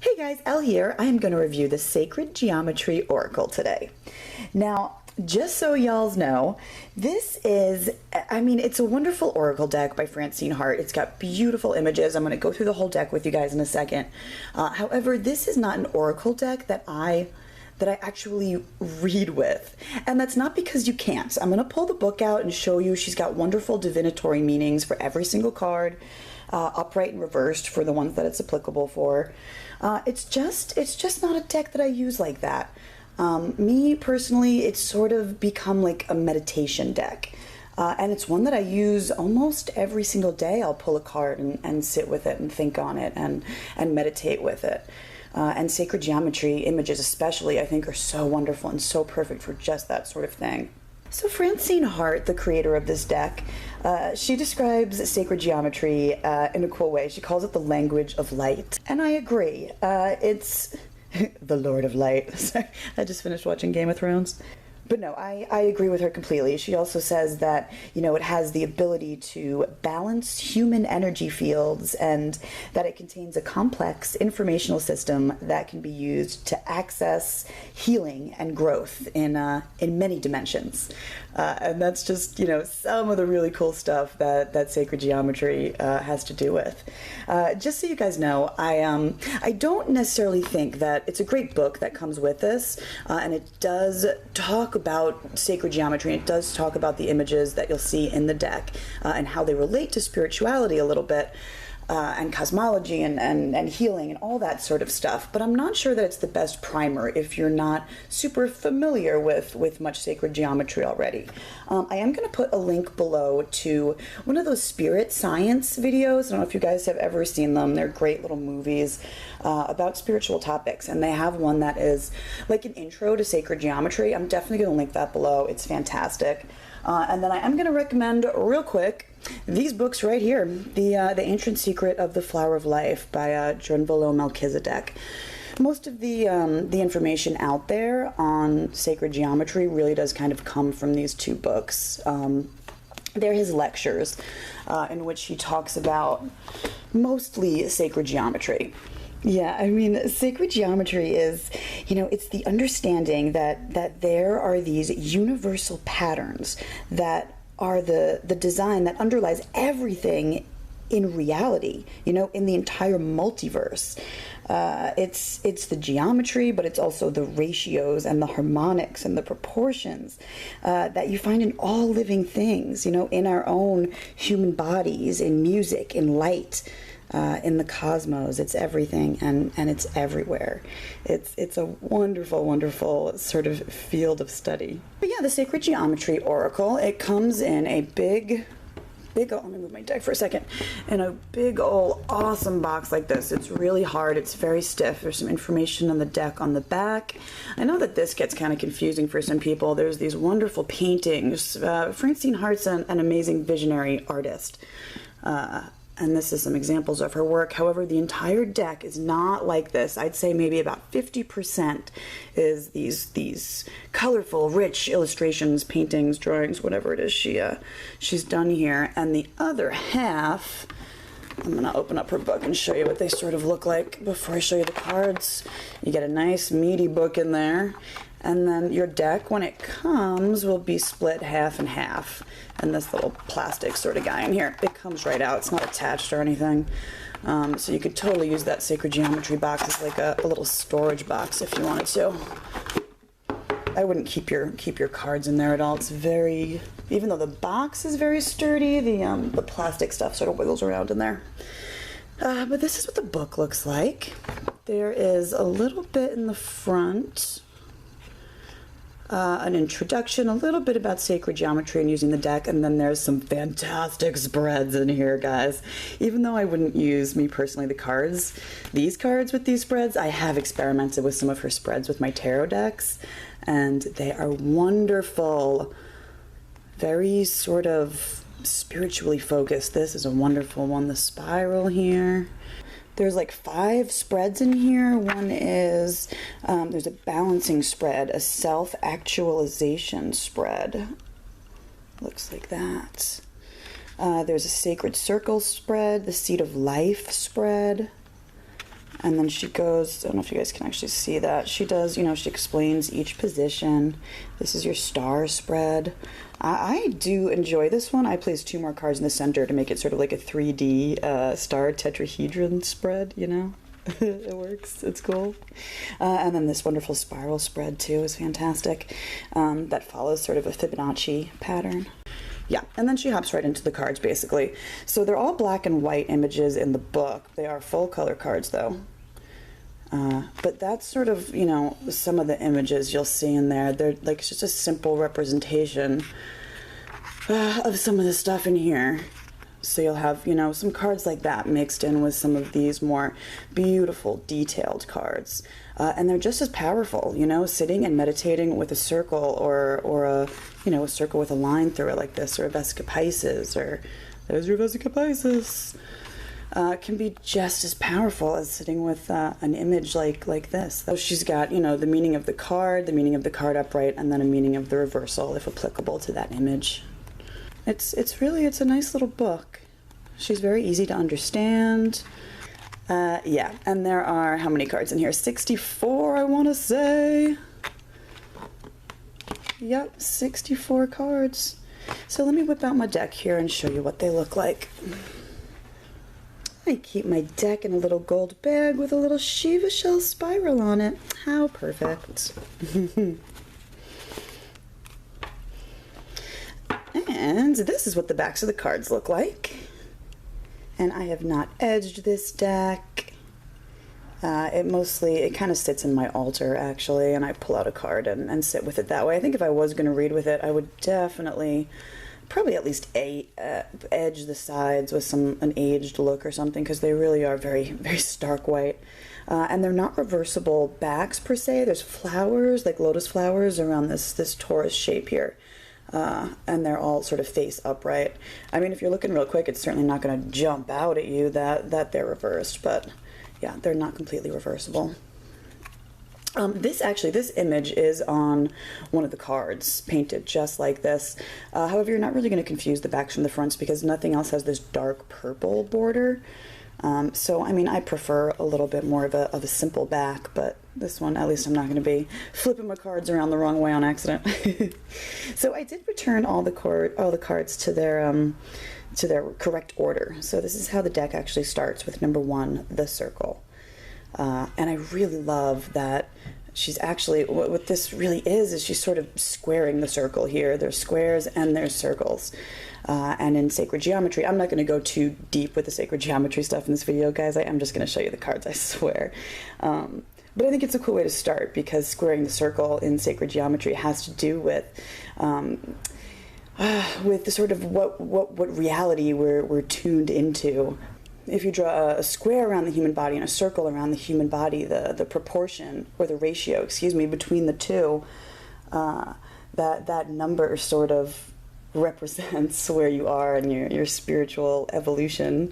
Hey guys, Elle here. I am going to review the Sacred Geometry Oracle today. Now, just so y'all know, this is, it's a wonderful oracle deck by Francine Hart. It's got beautiful images. I'm going to go through the whole deck with you guys in a second. However, this is not an oracle deck that I actually read with. And that's not because you can't. I'm going to pull the book out and show you. She's got wonderful divinatory meanings for every single card, upright and reversed for the ones that it's applicable for. It's just not a deck that I use like that. Me personally, it's sort of become like a meditation deck. And it's one that I use almost every single day. I'll pull a card and sit with it and think on it and meditate with it. And sacred geometry images especially, I think, are so wonderful and so perfect for just that sort of thing. So Francine Hart, the creator of this deck, she describes sacred geometry in a cool way. She calls it the language of light. And I agree. It's the Lord of Light. Sorry, I just finished watching Game of Thrones. But no, I agree with her completely. She also says that, it has the ability to balance human energy fields and that it contains a complex informational system that can be used to access healing and growth in many dimensions. And that's just, some of the really cool stuff that sacred geometry has to do with. Just so you guys know, I don't necessarily think that it's a great book that comes with this, and it does talk about sacred geometry, and it does talk about the images that you'll see in the deck and how they relate to spirituality a little bit. And cosmology and healing and all that sort of stuff. But I'm not sure that it's the best primer if you're not super familiar with much sacred geometry already. I am going to put a link below to one of those spirit science videos. I don't know if you guys have ever seen them. They're great little movies about spiritual topics. And they have one that is like an intro to sacred geometry. I'm definitely going to link that below. It's fantastic. And then I am going to recommend real quick these books right here, the Ancient Secret of the Flower of Life by Drunvalo Melchizideck. Most of the information out there on sacred geometry really does kind of come from these two books. They're his lectures in which he talks about mostly sacred geometry. Yeah, sacred geometry is, it's the understanding that there are these universal patterns that are the design that underlies everything in reality, in the entire multiverse. It's the geometry, but it's also the ratios and the harmonics and the proportions that you find in all living things, in our own human bodies, in music, in light. In the cosmos. It's everything and it's everywhere. It's a wonderful, wonderful sort of field of study. But yeah, the Sacred Geometry Oracle, it comes in a big let me move my deck for a second, in a big old awesome box like this. It's really hard, it's very stiff. There's some information on the deck on the back. I know that this gets kind of confusing for some people. There's these wonderful paintings. Francine Hart's an amazing visionary artist. And this is some examples of her work. However, the entire deck is not like this. I'd say maybe about 50% is these colorful, rich illustrations, paintings, drawings, whatever it is she's done here. And the other half, I'm gonna open up her book and show you what they sort of look like before I show you the cards. You get a nice meaty book in there. And then your deck, when it comes, will be split half and half. And this little plastic sort of guy in here, it comes right out. It's not attached or anything. So you could totally use that sacred geometry box as like a little storage box if you wanted to. I wouldn't keep your cards in there at all. It's very, even though the box is very sturdy, the plastic stuff sort of wiggles around in there. But this is what the book looks like. There is a little bit in the front. An introduction, a little bit about sacred geometry and using the deck, and then there's some fantastic spreads in here, guys. Even though I wouldn't use, me personally, these cards with these spreads, I have experimented with some of her spreads with my tarot decks, and they are wonderful. Very sort of spiritually focused. This is a wonderful one, the spiral here. There's like 5 spreads in here. One is, there's a balancing spread, a self-actualization spread. Looks like that. There's a sacred circle spread, the seed of life spread. And then she goes, I don't know if you guys can actually see that. She does, you know, she explains each position. This is your star spread. I do enjoy this one. I placed 2 more cards in the center to make it sort of like a 3D star tetrahedron spread, you know? It works. It's cool. And then this wonderful spiral spread too is fantastic. That follows sort of a Fibonacci pattern. Yeah, and then she hops right into the cards basically. So they're all black and white images in the book. They are full color cards though. But that's sort of, you know, some of the images you'll see in there. They're like just a simple representation of some of the stuff in here. So you'll have, you know, some cards like that mixed in with some of these more beautiful, detailed cards. And they're just as powerful, you know, sitting and meditating with a circle or a, you know, a circle with a line through it like this, or a Vesica Pisces, or there's your Vesica Pisces. Can be just as powerful as sitting with an image like this. So she's got, you know, the meaning of the card upright, and then a meaning of the reversal if applicable to that image. It's a nice little book. She's very easy to understand. Yeah, and there are, how many cards in here? 64, I want to say. Yep, 64 cards. So let me whip out my deck here and show you what they look like. I keep my deck in a little gold bag with a little Shiva shell spiral on it. How perfect. And this is what the backs of the cards look like. And I have not edged this deck. It kind of sits in my altar actually, and I pull out a card and sit with it that way. I think if I was going to read with it, I would definitely probably at least edge the sides with an aged look or something, because they really are very, very stark white. And they're not reversible backs per se. There's flowers, like lotus flowers, around this torus shape here. And they're all sort of face upright. I mean, if you're looking real quick, it's certainly not going to jump out at you that they're reversed, but yeah, they're not completely reversible. This image is on one of the cards, painted just like this. However, you're not really going to confuse the backs from the fronts because nothing else has this dark purple border. So, I mean, I prefer a little bit more of a simple back, but this one, at least I'm not going to be flipping my cards around the wrong way on accident. So I did return all the cards to their correct order. So this is how the deck actually starts with number 1, the circle. And I really love that she's actually, what this really is she's sort of squaring the circle here. There's squares and there's circles. And in sacred geometry, I'm not going to go too deep with the sacred geometry stuff in this video, guys. I'm just going to show you the cards, I swear. But I think it's a cool way to start, because squaring the circle in sacred geometry has to do with the sort of what reality we're tuned into. If you draw a square around the human body and a circle around the human body, the proportion, or the ratio, between the two, that number sort of represents where you are in your spiritual evolution.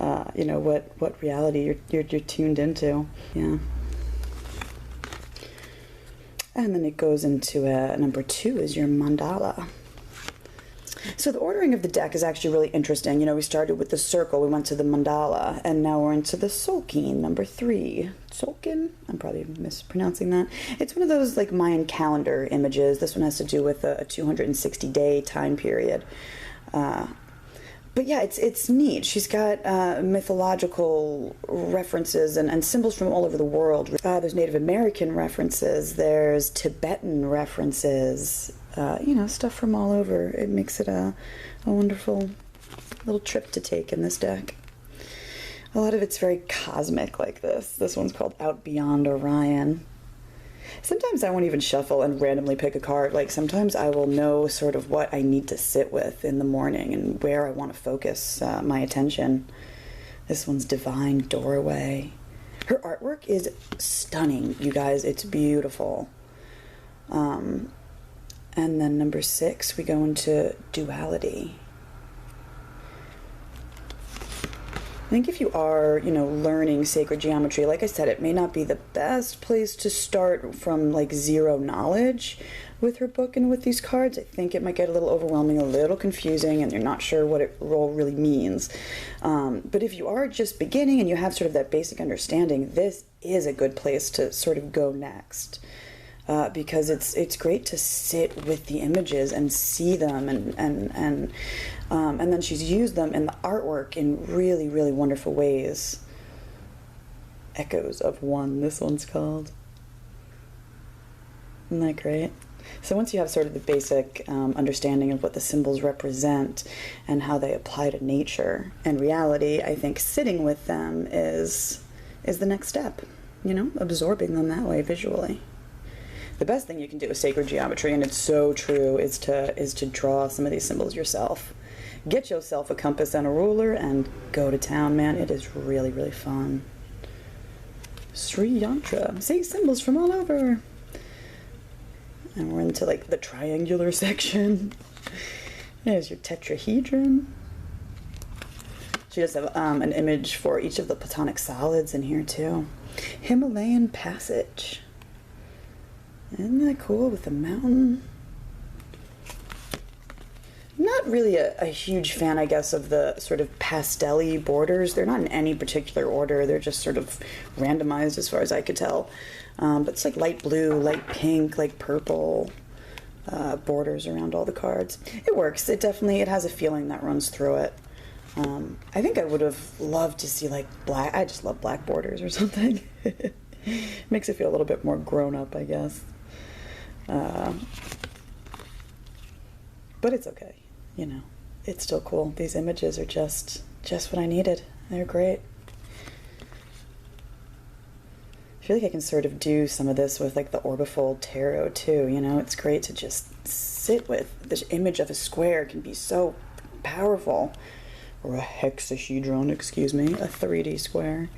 You know, what reality you're tuned into. Yeah. And then it goes into number 2 is your mandala. So the ordering of the deck is actually really interesting. You know, we started with the circle, we went to the mandala, and now we're into the Tzolk'in, number 3. Tzolk'in? I'm probably mispronouncing that. It's one of those like Mayan calendar images. This one has to do with a 260-day time period. But yeah, it's neat. She's got mythological references and symbols from all over the world. There's Native American references. There's Tibetan references. You know, stuff from all over. It makes it a wonderful little trip to take in this deck. A lot of it's very cosmic like this. This one's called Out Beyond Orion. Sometimes I won't even shuffle and randomly pick a card. Like, sometimes I will know sort of what I need to sit with in the morning and where I want to focus my attention. This one's Divine Doorway. Her artwork is stunning, you guys. It's beautiful. And then number 6, we go into Duality. think if you are, learning sacred geometry, like I said, it may not be the best place to start from like zero knowledge with her book and with these cards. I think it might get a little overwhelming, a little confusing, and you're not sure what it all really means. But if you are just beginning and you have sort of that basic understanding, this is a good place to sort of go next. Because it's great to sit with the images and see them, and then she's used them in the artwork in really, really wonderful ways. Echoes of One, this one's called. Isn't that great? So once you have sort of the basic understanding of what the symbols represent and how they apply to nature and reality, I think sitting with them is the next step, absorbing them that way visually. The best thing you can do with sacred geometry, and it's so true, is to draw some of these symbols yourself. Get yourself a compass and a ruler and go to town, man. It is really, really fun. Sri Yantra. See symbols from all over. And we're into like the triangular section. There's your tetrahedron. She does have an image for each of the platonic solids in here too. Himalayan passage. Isn't that cool with the mountain? Not really a huge fan, I guess, of the sort of pastel-y borders. They're not in any particular order. They're just sort of randomized as far as I could tell. But it's like light blue, light pink, light purple borders around all the cards. It works. It has a feeling that runs through it. I think I would have loved to see like black. I just love black borders or something. Makes it feel a little bit more grown up, I guess. But it's okay, it's still cool. These images are just what I needed. They're great. I feel like I can sort of do some of this with like the Orbifold Tarot too, it's great to just sit with. This image of a square can be so powerful. Or a hexahedron, excuse me, a 3D square.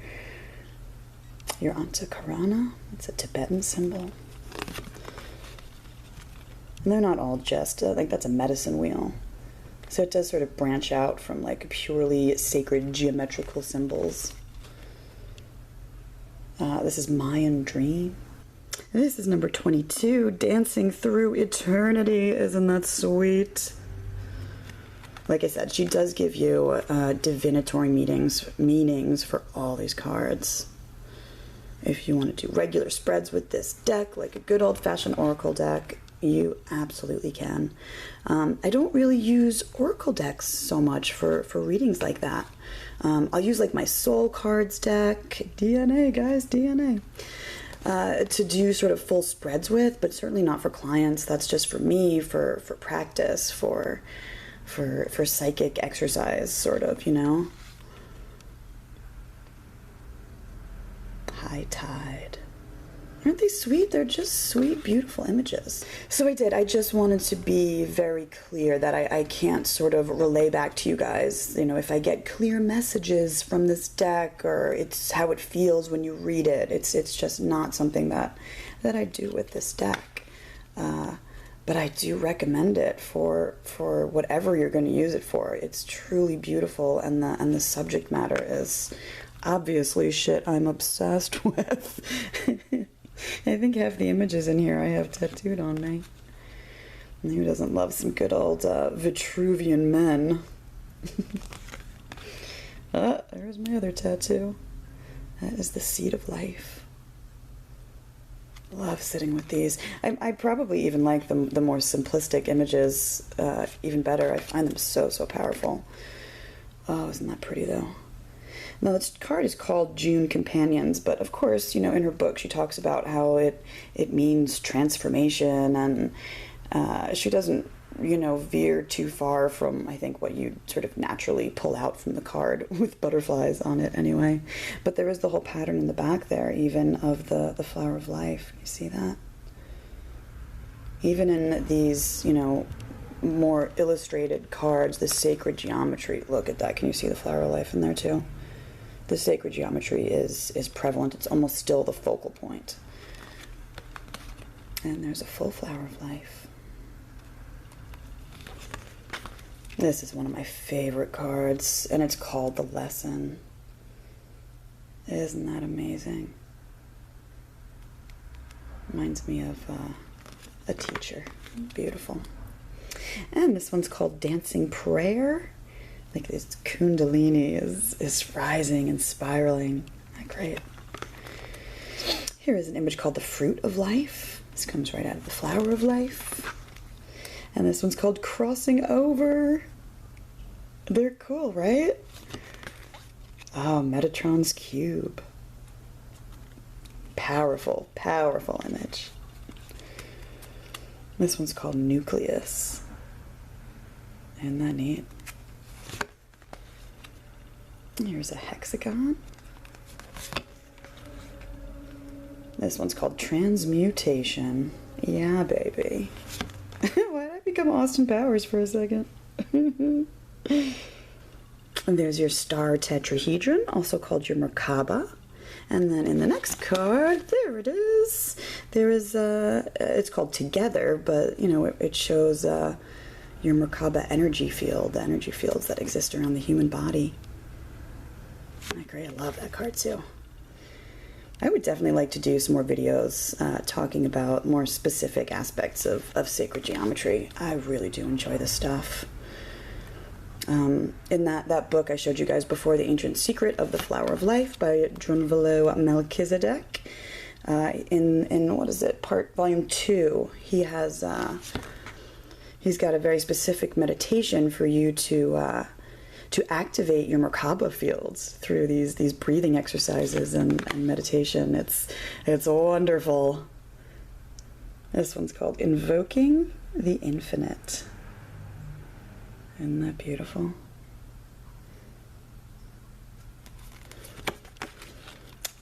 Your Antakarana, it's a Tibetan symbol. And they're not all just, I think that's a medicine wheel. So it does sort of branch out from like purely sacred geometrical symbols. This is Mayan Dream. This is number 22, Dancing Through Eternity. Isn't that sweet? Like I said, she does give you divinatory meanings for all these cards. If you want to do regular spreads with this deck, like a good old-fashioned oracle deck, you absolutely can. I don't really use oracle decks so much for readings like that. I'll use like my soul cards deck, DNA guys, DNA, to do sort of full spreads with, but certainly not for clients. That's just for me, for practice, for psychic exercise, sort of, High Tide. Aren't they sweet? They're just sweet, beautiful images. So I just wanted to be very clear that I can't sort of relay back to you guys, if I get clear messages from this deck, or it's how it feels when you read it. It's just not something that I do with this deck. But I do recommend it for whatever you're going to use it for. It's truly beautiful, and the subject matter is obviously shit I'm obsessed with. I think half the images in here I have tattooed on me. And who doesn't love some good old Vitruvian men? There's my other tattoo. That is the Seed of Life. Love sitting with these. I probably even like the more simplistic images even better. I find them so powerful. Oh, isn't that pretty though? Now, this card is called June Companions, but of course, in her book, she talks about how it means transformation, and she doesn't, veer too far from, I think, what you sort of naturally pull out from the card with butterflies on it anyway. But there is the whole pattern in the back there, even of the flower of life. You see that? Even in these, more illustrated cards, the sacred geometry, look at that. Can you see the flower of life in there too? The sacred geometry is prevalent. It's almost still the focal point. And there's a full flower of life. This is one of my favorite cards, and it's called The Lesson. Isn't that amazing? Reminds me of a teacher. Beautiful. And this one's called Dancing Prayer. Like this kundalini is rising and spiraling. Isn't that great? Here is an image called the Fruit of Life. This comes right out of the Flower of Life. And this one's called Crossing Over. They're cool, right? Oh, Metatron's Cube. Powerful, powerful image. This one's called Nucleus. Isn't that neat? Here's a hexagon. This one's called Transmutation. Yeah, baby. Why did I become Austin Powers for a second? And there's your star tetrahedron, also called your Merkaba. And then in the next card, there it is. There is, it's called Together, but, you know, it shows your Merkaba energy field, the energy fields that exist around the human body. Isn't that great? I love that card, too. I would definitely like to do some more videos talking about more specific aspects of sacred geometry. I really do enjoy this stuff. In that book I showed you guys before, The Ancient Secret of the Flower of Life by Drunvalo Melchizideck, in what is it, volume 2, he has he's got a very specific meditation for you to activate your Merkaba fields through these breathing exercises and meditation. It's wonderful. This one's called Invoking the Infinite. Isn't that beautiful?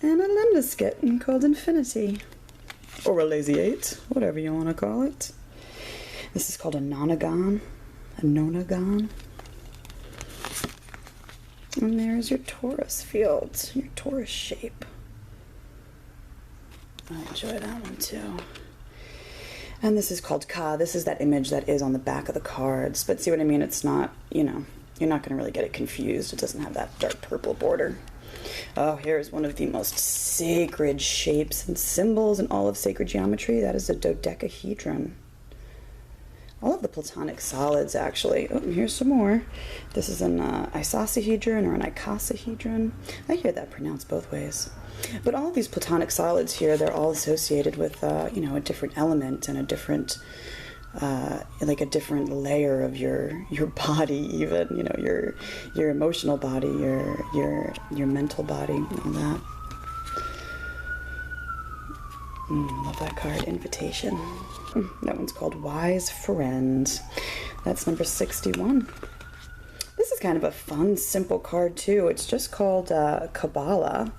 And a lemniscate called Infinity. Or a Lazy 8, whatever you want to call it. This is called a nonagon. A nonagon. And there's your Taurus field, your Taurus shape. I enjoy that one too. And this is called Ka. This is that image that is on the back of the cards. But see what I mean? It's not, you know, you're not going to really get it confused. It doesn't have that dark purple border. Oh, here's one of the most sacred shapes and symbols in all of sacred geometry. That is a dodecahedron. All of the platonic solids, actually. Oh, here's some more. This is an isosahedron or an icosahedron. I hear that pronounced both ways. But all of these platonic solids here, they're all associated with, you know, a different element and a different, like a different layer of your body, even, you know, your emotional body, your mental body, and all that. Love that card, Invitation. That one's called Wise Friend. That's number 61. This is kind of a fun, simple card, too. It's just called Kabbalah.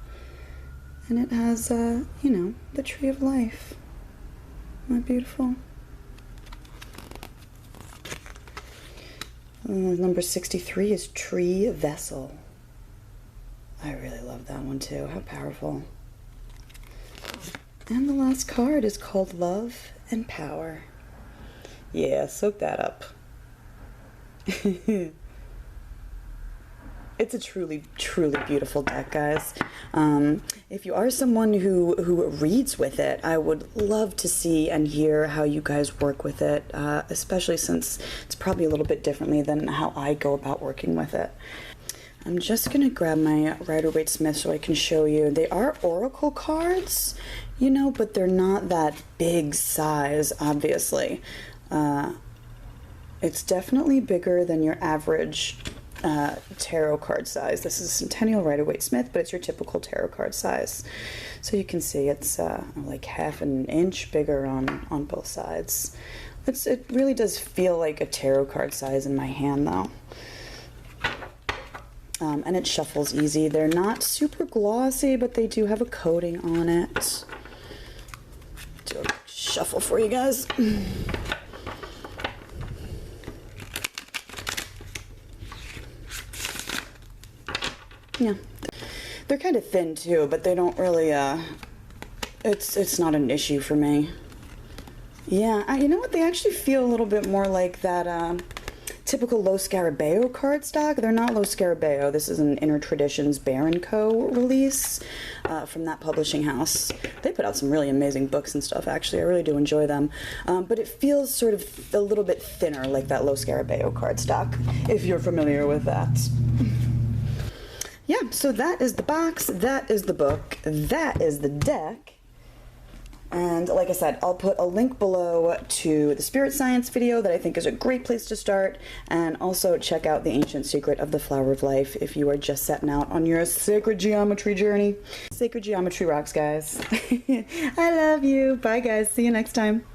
And it has, you know, the Tree of Life. Isn't that beautiful? Number 63 is Tree Vessel. I really love that one, too. How powerful. And the last card is called Love and Power. Yeah, soak that up. It's a truly, truly beautiful deck, guys. If you are someone who reads with it, I would love to see and hear how you guys work with it, especially since it's probably a little bit differently than how I go about working with it. I'm just going to grab my Rider-Waite-Smith so I can show you. They are oracle cards, you know, but they're not that big size, obviously. It's definitely bigger than your average tarot card size. This is a Centennial Rider-Waite-Smith, but it's your typical tarot card size. So you can see it's like half an inch bigger on both sides. It really does feel like a tarot card size in my hand, though. And it shuffles easy. They're not super glossy, but they do have a coating on it. Do a shuffle for you guys. Yeah, they're kind of thin too, but they don't really, it's not an issue for me. Yeah, you know what, they actually feel a little bit more like that typical Los Scarabeo cardstock. They're not Los Scarabeo. This is an Inner Traditions Bear & Co. release from that publishing house. They put out some really amazing books and stuff, actually. I really do enjoy them. But it feels sort of a little bit thinner, like that Los Scarabeo cardstock, if you're familiar with that. Yeah, so that is the box, that is the book, that is the deck. And like I said, I'll put a link below to the Spirit Science video that I think is a great place to start, and also check out The Ancient Secret of the Flower of Life if you are just setting out on your sacred geometry journey. Sacred geometry rocks, guys. I love you. Bye, guys. See you next time.